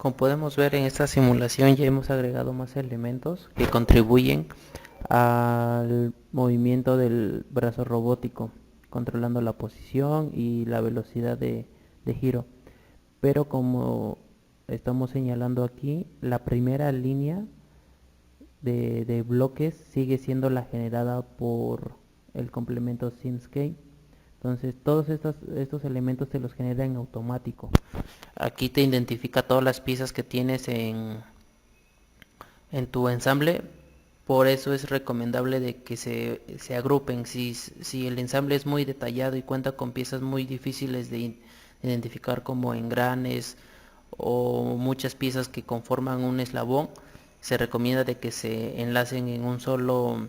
Como podemos ver en esta simulación ya hemos agregado más elementos que contribuyen al movimiento del brazo robótico, controlando la posición y la velocidad de giro. Pero como estamos señalando aquí, la primera línea de bloques sigue siendo la generada por el complemento SimScape. Entonces todos estos elementos te los genera en automático. Aquí te identifica todas las piezas que tienes en tu ensamble. Por eso es recomendable de que se agrupen. Si el ensamble es muy detallado y cuenta con piezas muy difíciles de identificar como engranes o muchas piezas que conforman un eslabón, se recomienda de que se enlacen en un solo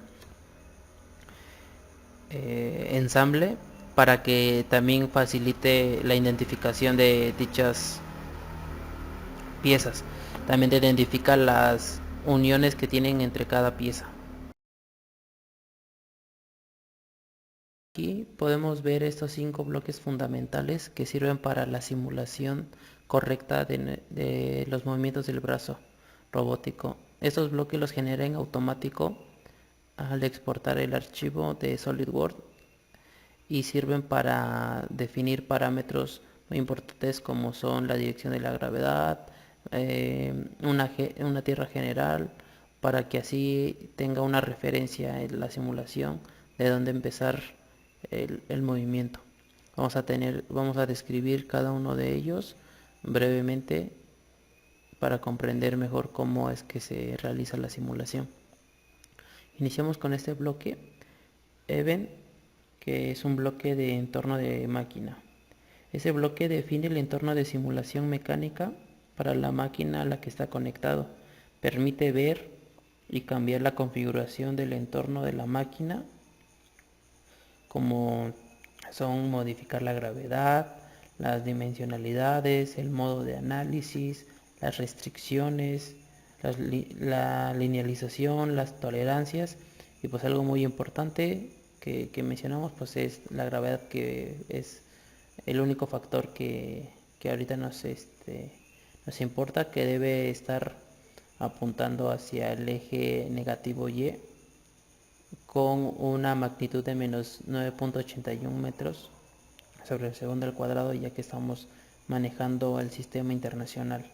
ensamble para que también facilite la identificación de dichas piezas. También te identifica las uniones que tienen entre cada pieza. Aquí podemos ver estos 5 bloques fundamentales que sirven para la simulación correcta de los movimientos del brazo robótico. Estos bloques los genera en automático al exportar el archivo de SolidWorks y sirven para definir parámetros muy importantes como son la dirección de la gravedad, una tierra general, para que así tenga una referencia en la simulación de dónde empezar el movimiento. Vamos a describir cada uno de ellos brevemente para comprender mejor cómo es que se realiza la simulación. Iniciamos con este bloque Event, que es un bloque de entorno de máquina. Ese bloque define el entorno de simulación mecánica para la máquina a la que está conectado. Permite ver y cambiar la configuración del entorno de la máquina, como son modificar la gravedad, las dimensionalidades, el modo de análisis, las restricciones, la linealización, las tolerancias. Y pues algo muy importante que mencionamos pues es la gravedad, que es el único factor que ahorita nos importa, que debe estar apuntando hacia el eje negativo Y con una magnitud de menos 9.81 metros sobre el segundo al cuadrado, ya que estamos manejando el sistema internacional.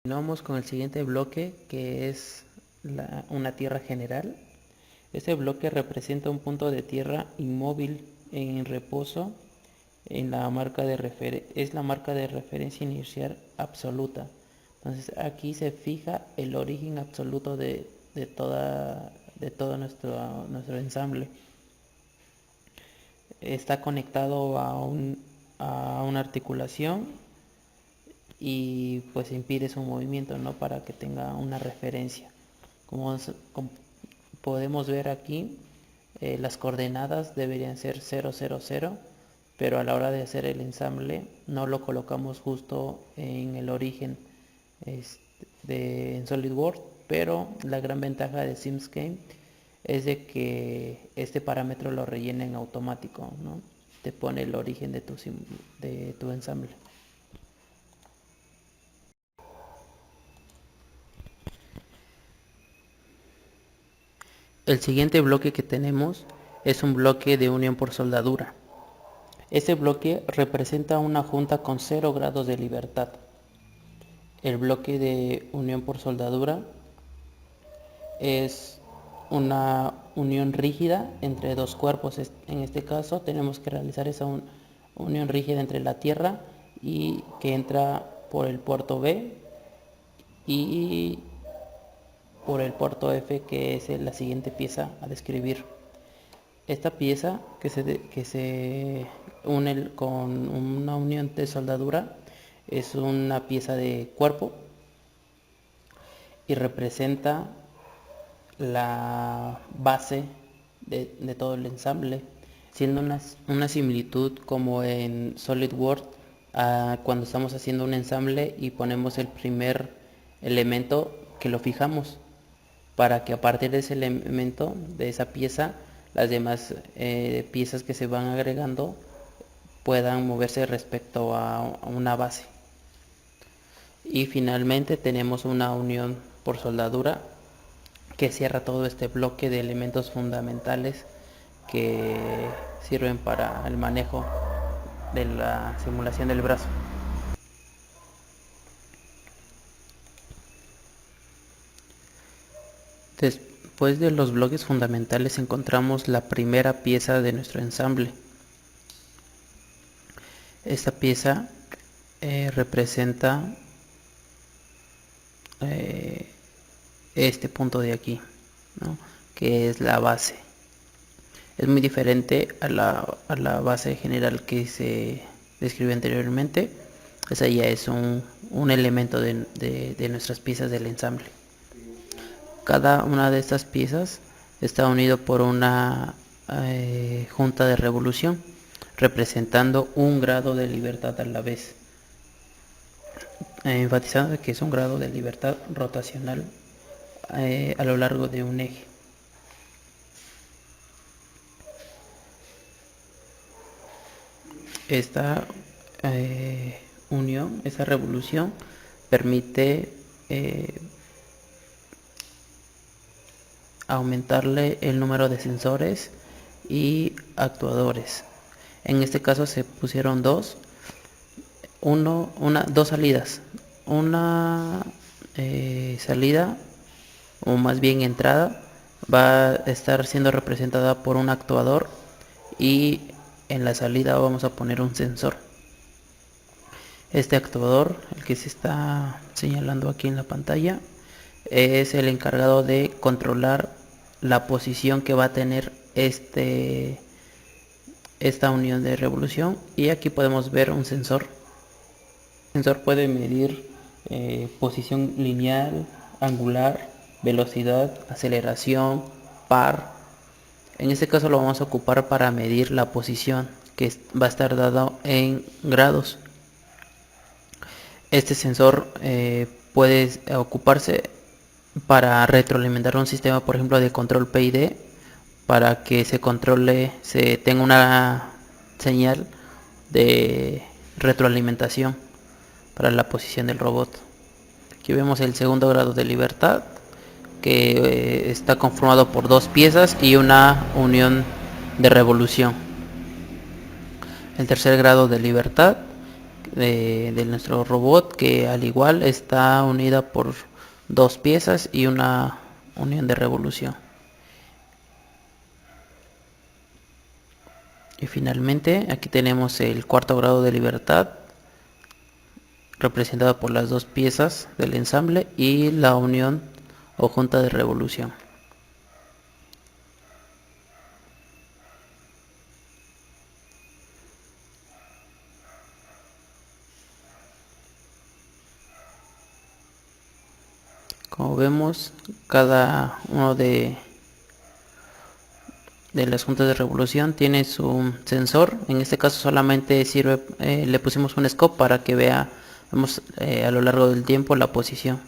Continuamos con el siguiente bloque, que es una tierra general. Este bloque representa un punto de tierra inmóvil en reposo en la marca es la marca de referencia inicial absoluta. Entonces aquí se fija el origen absoluto de todo nuestro ensamble. Está conectado a una articulación y pues impide su movimiento, ¿no? Para que tenga una referencia. Como podemos ver aquí, las coordenadas deberían ser 0, 0, 0, pero a la hora de hacer el ensamble no lo colocamos justo en el origen en SolidWorks, pero la gran ventaja de SimScape es de que este parámetro lo rellena en automático, ¿no? Te pone el origen de tu ensamble. El siguiente bloque que tenemos es un bloque de unión por soldadura. Este bloque representa una junta con 0 grados de libertad. El bloque de unión por soldadura es una unión rígida entre dos cuerpos. En este caso tenemos que realizar esa unión rígida entre la tierra y que entra por el puerto B y por el puerto F, que es la siguiente pieza a describir. Esta pieza que se con una unión de soldadura es una pieza de cuerpo y representa la base de todo el ensamble, siendo una similitud como en SolidWorks cuando estamos haciendo un ensamble y ponemos el primer elemento que lo fijamos para que a partir de ese elemento, de esa pieza, las demás piezas que se van agregando puedan moverse respecto a una base. Y finalmente tenemos una unión por soldadura que cierra todo este bloque de elementos fundamentales que sirven para el manejo de la simulación del brazo. Después de los bloques fundamentales encontramos la primera pieza de nuestro ensamble. Esta pieza representa este punto de aquí, ¿no? Que es la base. Es muy diferente a la base general que se describió anteriormente. Esa ya es un elemento de nuestras piezas del ensamble. Cada una de estas piezas está unido por una junta de revolución, representando un grado de libertad a la vez, enfatizando que es un grado de libertad rotacional a lo largo de un eje. Esta unión, esta revolución permite aumentarle el número de sensores y actuadores. En este caso se pusieron dos salidas. Una salida, o más bien entrada, va a estar siendo representada por un actuador y en la salida vamos a poner un sensor. Este actuador, el que se está señalando aquí en la pantalla, es el encargado de controlar la posición que va a tener esta unión de revolución, y aquí podemos ver un sensor. El sensor puede medir posición lineal, angular, velocidad, aceleración, par. En este caso lo vamos a ocupar para medir la posición, que va a estar dado en grados. Este sensor puede ocuparse para retroalimentar un sistema, por ejemplo, de control PID, para que se tenga una señal de retroalimentación para la posición del robot. Aquí vemos el segundo grado de libertad, que está conformado por dos piezas y una unión de revolución. El tercer grado de libertad de nuestro robot, que al igual está unida por dos piezas y una unión de revolución. Y finalmente aquí tenemos el cuarto grado de libertad, representado por las dos piezas del ensamble y la unión o junta de revolución. Como vemos, cada uno de las juntas de revolución tiene su sensor. En este caso solamente sirve, le pusimos un scope para que vemos a lo largo del tiempo la posición.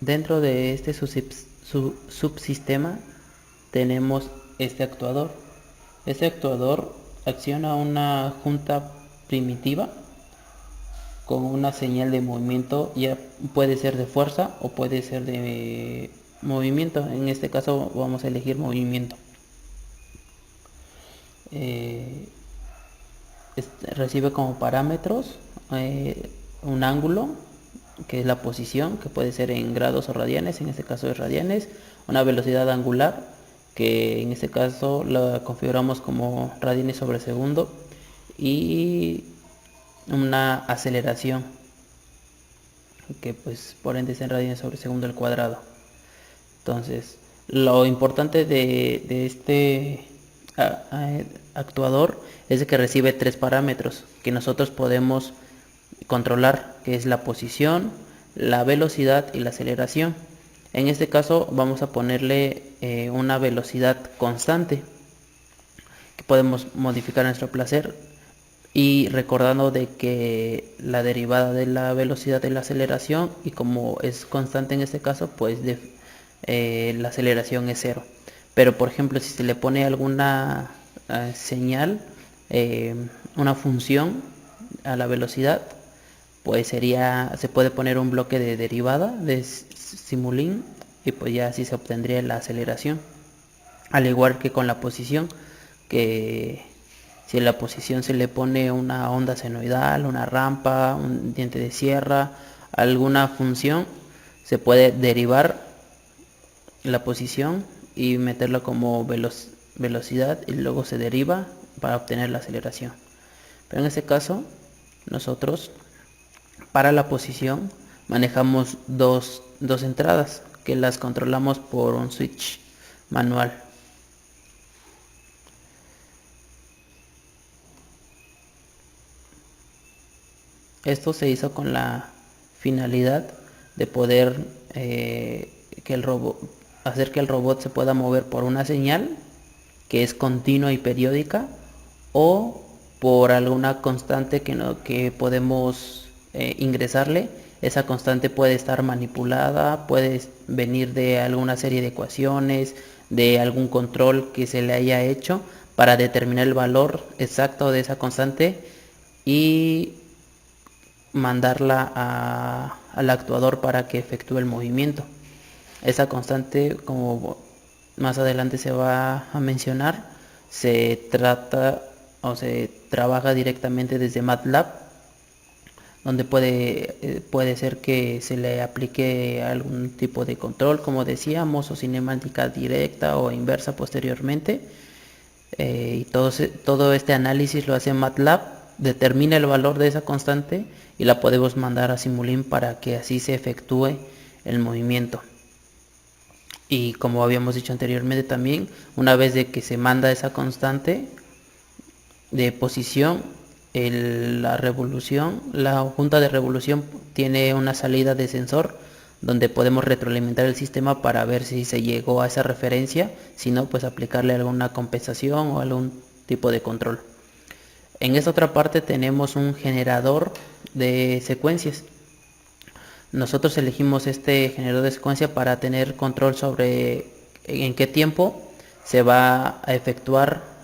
Dentro de este subsistema tenemos este actuador. Este actuador acciona una junta primitiva con una señal de movimiento, ya puede ser de fuerza o puede ser de movimiento. En este caso vamos a elegir movimiento. Recibe como parámetros un ángulo, que es la posición, que puede ser en grados o radianes, en este caso es radianes, una velocidad angular, que en este caso la configuramos como radianes sobre segundo, y una aceleración, que pues por ende es en radianes sobre segundo al cuadrado. Entonces, lo importante de este actuador es el que recibe 3 parámetros que nosotros podemos controlar, que es la posición, la velocidad y la aceleración. En este caso vamos a ponerle una velocidad constante que podemos modificar a nuestro placer, y recordando de que la derivada de la velocidad es la aceleración, y como es constante en este caso, pues la aceleración es 0. Pero por ejemplo, si se le pone alguna señal, una función a la velocidad, pues se puede poner un bloque de derivada de Simulink, y pues ya así se obtendría la aceleración. Al igual que con la posición, que si a la posición se le pone una onda senoidal, una rampa, un diente de sierra, alguna función, se puede derivar la posición y meterla como velocidad, y luego se deriva para obtener la aceleración. Pero en este caso, nosotros para la posición manejamos dos entradas que las controlamos por un switch manual. Esto se hizo con la finalidad de poder hacer que el robot se pueda mover por una señal que es continua y periódica, o por alguna constante que podemos ingresarle. Esa constante puede estar manipulada, puede venir de alguna serie de ecuaciones, de algún control que se le haya hecho para determinar el valor exacto de esa constante y mandarla al actuador para que efectúe el movimiento. Esa constante, como más adelante se va a mencionar, se trabaja directamente desde MATLAB, donde puede ser que se le aplique algún tipo de control, como decíamos, o cinemática directa o inversa posteriormente. Y todo este análisis lo hace MATLAB, determina el valor de esa constante y la podemos mandar a Simulink para que así se efectúe el movimiento. Y como habíamos dicho anteriormente también, una vez de que se manda esa constante de posición, la junta de revolución tiene una salida de sensor donde podemos retroalimentar el sistema para ver si se llegó a esa referencia. Si no, pues aplicarle alguna compensación o algún tipo de control. En esta otra parte tenemos un generador de secuencias. Nosotros elegimos este generador de secuencia para tener control sobre en qué tiempo se va a efectuar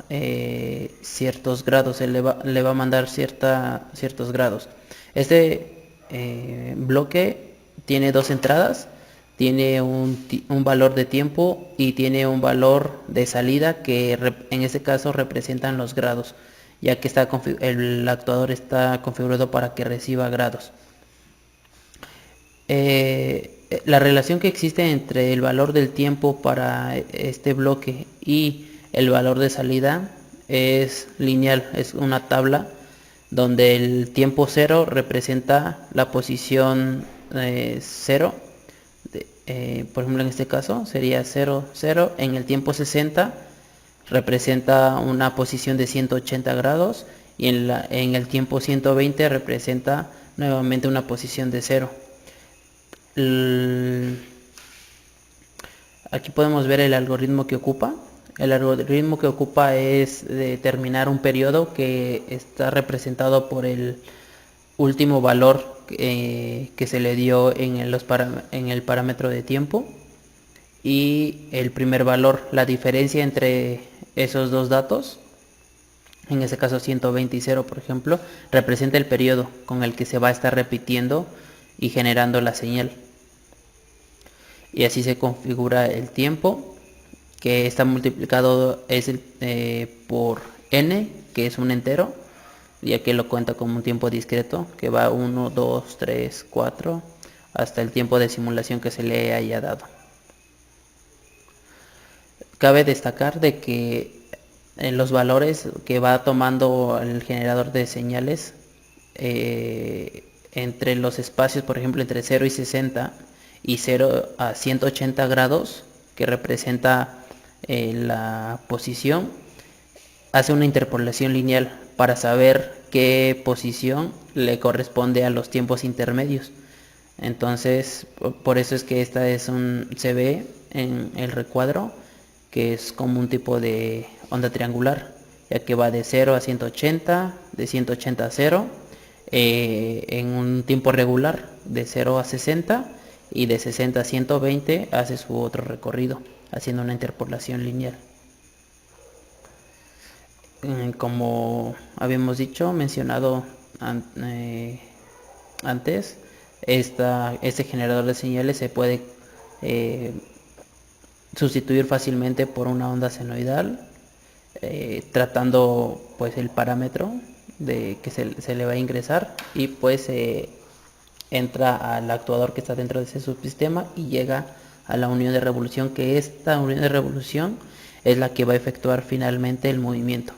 ciertos grados. Se le va a mandar ciertos grados. Este bloque tiene dos entradas, tiene un valor de tiempo y tiene un valor de salida que en este caso representan los grados, ya que el actuador está configurado para que reciba grados. La relación que existe entre el valor del tiempo para este bloque y el valor de salida es lineal, es una tabla donde el tiempo 0 representa la posición 0, por ejemplo en este caso sería 0, 0. En el tiempo 60 representa una posición de 180 grados, y en el tiempo 120 representa nuevamente una posición de 0. Aquí podemos ver el algoritmo que ocupa. El algoritmo que ocupa es determinar un periodo que está representado por el último valor que se le dio en el parámetro de tiempo, y el primer valor. La diferencia entre esos dos datos, en este caso 120 y 0 por ejemplo, representa el periodo con el que se va a estar repitiendo y generando la señal. Y así se configura el tiempo, que está multiplicado por n, que es un entero, ya que lo cuenta como un tiempo discreto, que va 1, 2, 3, 4, hasta el tiempo de simulación que se le haya dado. Cabe destacar de que los valores que va tomando el generador de señales entre los espacios, por ejemplo entre 0 y 60 y 0 a 180 grados, que representa la posición, hace una interpolación lineal para saber qué posición le corresponde a los tiempos intermedios. Entonces, por eso es que se ve en el recuadro que es como un tipo de onda triangular, ya que va de 0 a 180, de 180 a 0, en un tiempo regular, de 0 a 60, y de 60 a 120 hace su otro recorrido, haciendo una interpolación lineal. Como habíamos mencionado antes, este generador de señales se puede eh, sustituir fácilmente por una onda senoidal, tratando pues el parámetro de que se le va a ingresar, y pues entra al actuador que está dentro de ese subsistema y llega a la unión de revolución, que esta unión de revolución es la que va a efectuar finalmente el movimiento.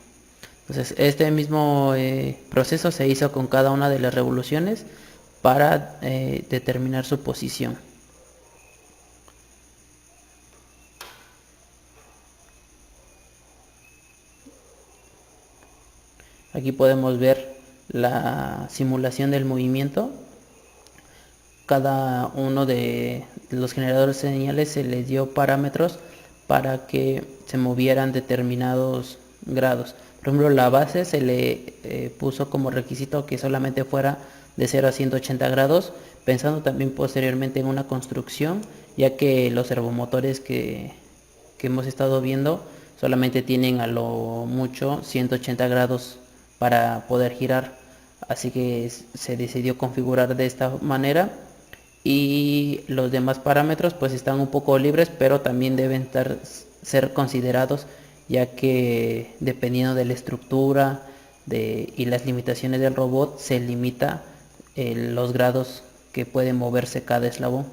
Entonces este mismo proceso se hizo con cada una de las revoluciones para determinar su posición. Aquí podemos ver la simulación del movimiento. Cada uno de los generadores de señales se les dio parámetros para que se movieran determinados grados. Por ejemplo, la base se le puso como requisito que solamente fuera de 0 a 180 grados, pensando también posteriormente en una construcción, ya que los servomotores que hemos estado viendo solamente tienen a lo mucho 180 grados para poder girar, así que se decidió configurar de esta manera, y los demás parámetros pues están un poco libres, pero también deben ser considerados, ya que dependiendo de la estructura y las limitaciones del robot se limita los grados que puede moverse cada eslabón.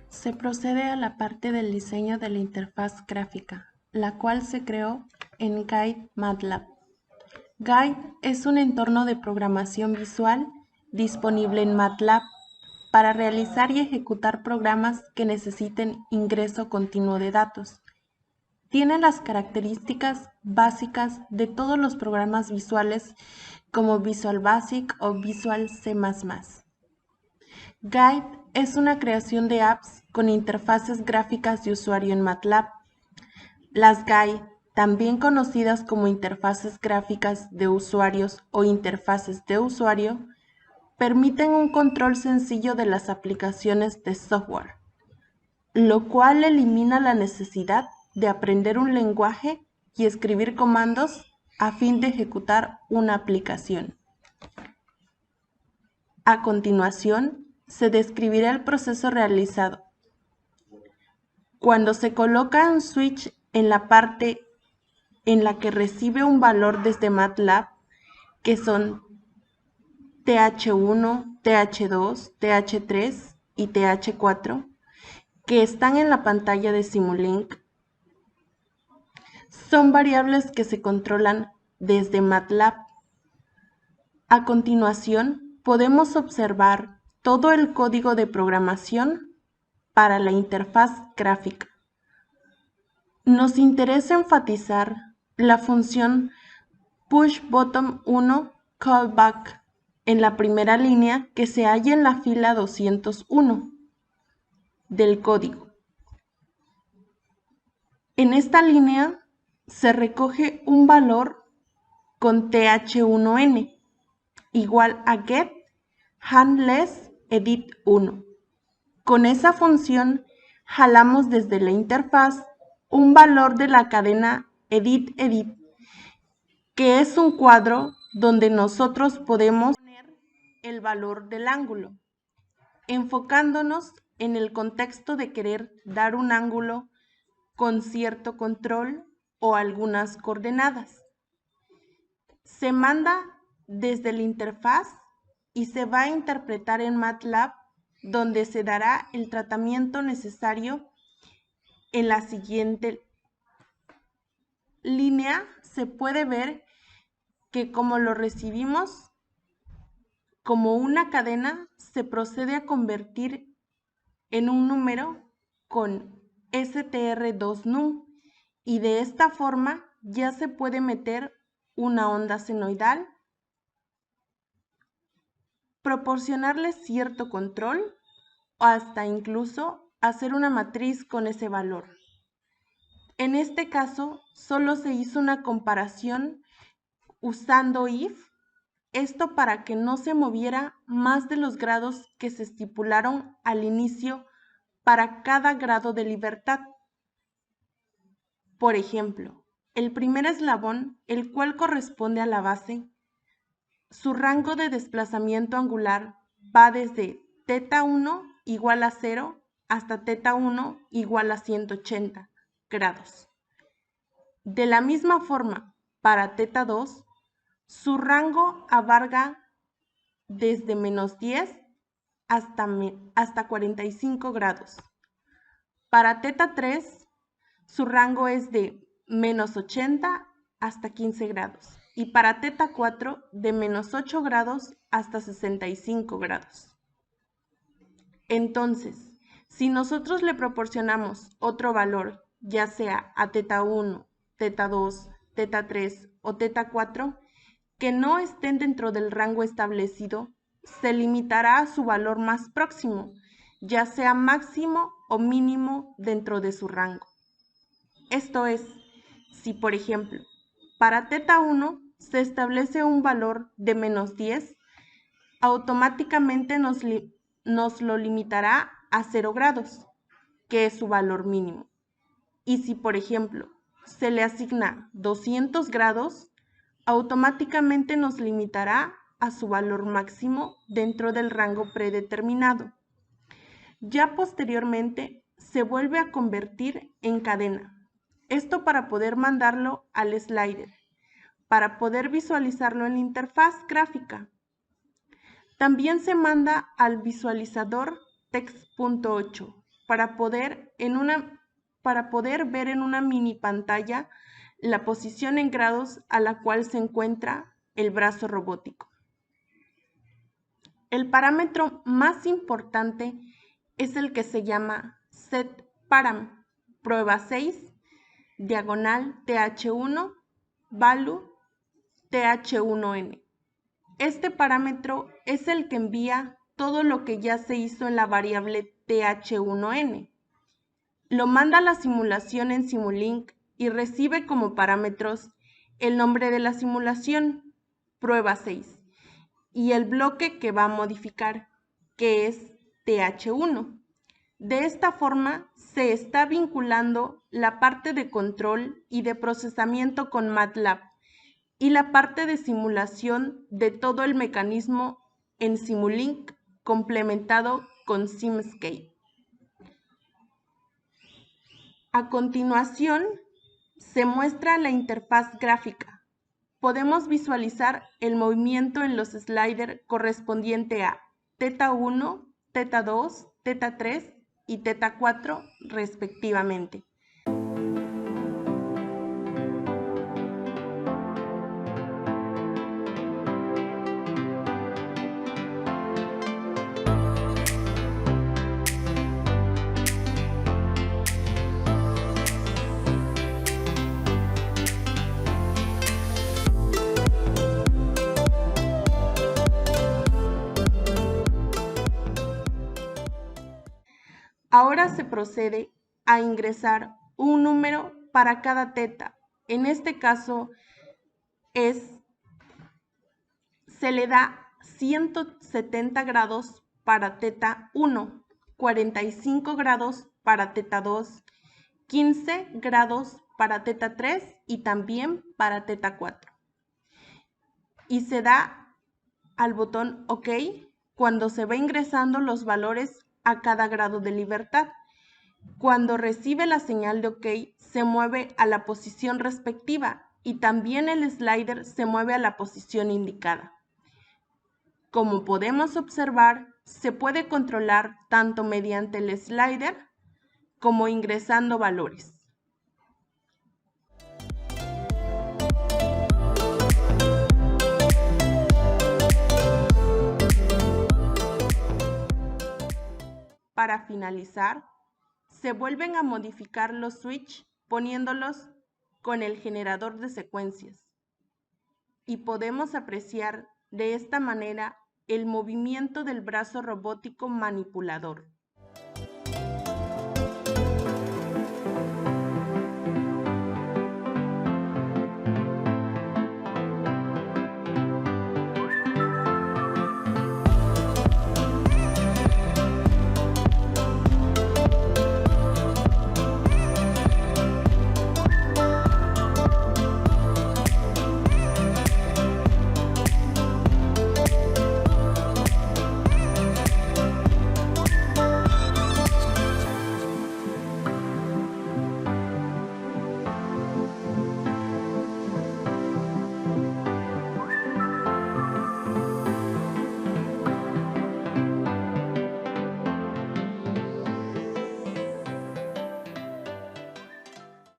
Se procede a la parte del diseño de la interfaz gráfica, la cual se creó en Guide MATLAB. Guide es un entorno de programación visual disponible en MATLAB para realizar y ejecutar programas que necesiten ingreso continuo de datos. Tiene las características básicas de todos los programas visuales como Visual Basic o Visual C++. Guide es una creación de apps con interfaces gráficas de usuario en MATLAB. Las GUI, también conocidas como interfaces gráficas de usuarios o interfaces de usuario, permiten un control sencillo de las aplicaciones de software, lo cual elimina la necesidad de aprender un lenguaje y escribir comandos a fin de ejecutar una aplicación. A continuación, se describirá el proceso realizado. Cuando se coloca un switch en la parte en la que recibe un valor desde MATLAB, que son TH1, TH2, TH3 y TH4, que están en la pantalla de Simulink, son variables que se controlan desde MATLAB. A continuación, podemos observar todo el código de programación para la interfaz gráfica. Nos interesa enfatizar la función pushButton1 callback en la primera línea que se halla en la fila 201 del código. En esta línea se recoge un valor con th1n igual a get handless edit 1. Con esa función jalamos desde la interfaz un valor de la cadena edit, que es un cuadro donde nosotros podemos poner el valor del ángulo, enfocándonos en el contexto de querer dar un ángulo con cierto control o algunas coordenadas. Se manda desde la interfaz y se va a interpretar en MATLAB, donde se dará el tratamiento necesario. En la siguiente línea se puede ver que como lo recibimos como una cadena, se procede a convertir en un número con str2num y de esta forma ya se puede meter una onda senoidal, proporcionarle cierto control o hasta incluso hacer una matriz con ese valor. En este caso, solo se hizo una comparación usando if, esto para que no se moviera más de los grados que se estipularon al inicio para cada grado de libertad. Por ejemplo, el primer eslabón, el cual corresponde a la base, su rango de desplazamiento angular va desde θ1 igual a 0 hasta θ1 igual a 180 grados. De la misma forma, para θ2, su rango abarca desde menos 10 hasta 45 grados. Para θ3, su rango es de menos 80 hasta 15 grados. Y para θ4, de menos 8 grados hasta 65 grados. Entonces, si nosotros le proporcionamos otro valor, ya sea a θ1, θ2, θ3 o θ4, que no estén dentro del rango establecido, se limitará a su valor más próximo, ya sea máximo o mínimo dentro de su rango. Esto es, si por ejemplo, para θ1 se establece un valor de menos 10, automáticamente nos lo limitará a 0 grados, que es su valor mínimo. Y si por ejemplo se le asigna 200 grados, automáticamente nos limitará a su valor máximo dentro del rango predeterminado. Ya posteriormente se vuelve a convertir en cadena. Esto para poder mandarlo al slider, para poder visualizarlo en la interfaz gráfica. También se manda al visualizador text.8 para poder ver en una mini pantalla la posición en grados a la cual se encuentra el brazo robótico. El parámetro más importante es el que se llama setParam, prueba 6, diagonal th1, value th1n. Este parámetro es el que envía todo lo que ya se hizo en la variable th1n. Lo manda a la simulación en Simulink y recibe como parámetros el nombre de la simulación, prueba 6, y el bloque que va a modificar, que es th1. De esta forma se está vinculando la parte de control y de procesamiento con MATLAB y la parte de simulación de todo el mecanismo en Simulink complementado con Simscape. A continuación, se muestra la interfaz gráfica. Podemos visualizar el movimiento en los sliders correspondiente a θ1, θ2, θ3 y θ4 respectivamente. Ahora se procede a ingresar un número para cada θ. En este caso se le da 170 grados para θ1, 45 grados para θ2, 15 grados para θ3 y también para θ4. Y se da al botón OK cuando se va ingresando los valores a cada grado de libertad. Cuando recibe la señal de OK, se mueve a la posición respectiva y también el slider se mueve a la posición indicada. Como podemos observar, se puede controlar tanto mediante el slider como ingresando valores. Para finalizar, se vuelven a modificar los switches poniéndolos con el generador de secuencias y podemos apreciar de esta manera el movimiento del brazo robótico manipulador.